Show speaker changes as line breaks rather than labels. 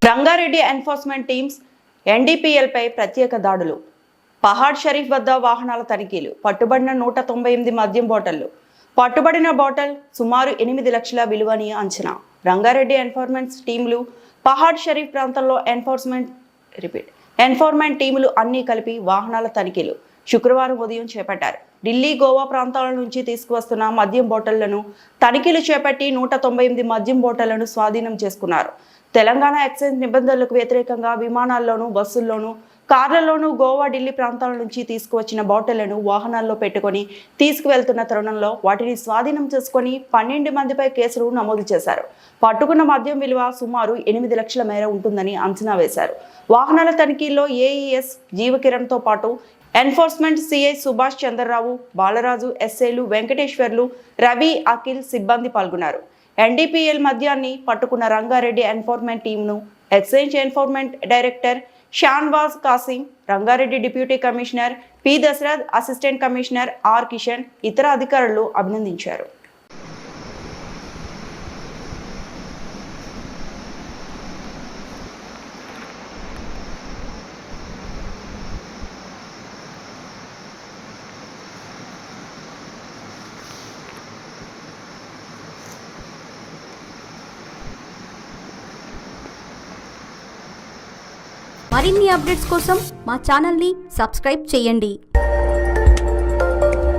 Rangareddy enforcement teams ఎన్డీపీఎల్పై ప్రత్యేక దాడులు. పహాడ్ షరీఫ్ వద్ద వాహనాల తనిఖీలు. పట్టుబడిన 198 మద్యం బాటిళ్లు. పట్టుబడిన బాటిల్ సుమారు 8 లక్షల విలువని అంచనా. రంగారెడ్డి ఎన్ఫోర్స్మెంట్ టీములు పహాడ్ షరీఫ్ ప్రాంతంలో ఎన్ఫోర్స్మెంట్ టీములు అన్నీ కలిపి వాహనాల తనిఖీలు శుక్రవారం ఉదయం చేపట్టారు. ఢిల్లీ, గోవా ప్రాంతాల నుంచి తీసుకువస్తున్న మద్యం బాటిళ్లను తనిఖీలు చేపట్టి 198 మద్యం బాటిళ్లను స్వాధీనం చేసుకున్నారు. తెలంగాణ ఎక్సైజ్ నిబంధనలకు వ్యతిరేకంగా విమానాల్లోనూ, బస్సుల్లోనూ, కార్లలోనూ గోవా, ఢిల్లీ ప్రాంతాల నుంచి తీసుకువచ్చిన బాటిళ్లను వాహనాల్లో పెట్టుకుని తీసుకువెళ్తున్న తరుణంలో వాటిని స్వాధీనం చేసుకుని 12 మందిపై కేసులు నమోదు చేశారు. పట్టుకున్న మద్యం విలువ సుమారు 8 లక్షల మేర ఉంటుందని అంచనా వేశారు. వాహనాల తనిఖీల్లో ఏఈఎస్ జీవకిరణ్తో పాటు ఎన్ఫోర్స్మెంట్ సిఐ సుభాష్ చంద్రరావు, బాలరాజు, ఎస్ఐలు వెంకటేశ్వర్లు, రవి, అఖిల్ సిబ్బంది పాల్గొన్నారు. ఎన్డీపీఎల్ మద్యాన్ని పట్టుకున్న రంగారెడ్డి ఎన్ఫోర్స్మెంట్ టీంను excise enforcement director Shahnawaz Qasim, Rangareddy deputy commissioner P Dasharath, assistant commissioner R Kishan, ఇతర అధికారులు అభినందించారు.
మరిన్ని అప్డేట్స్ కోసం మా ఛానల్ని సబ్స్క్రైబ్ చేయండి.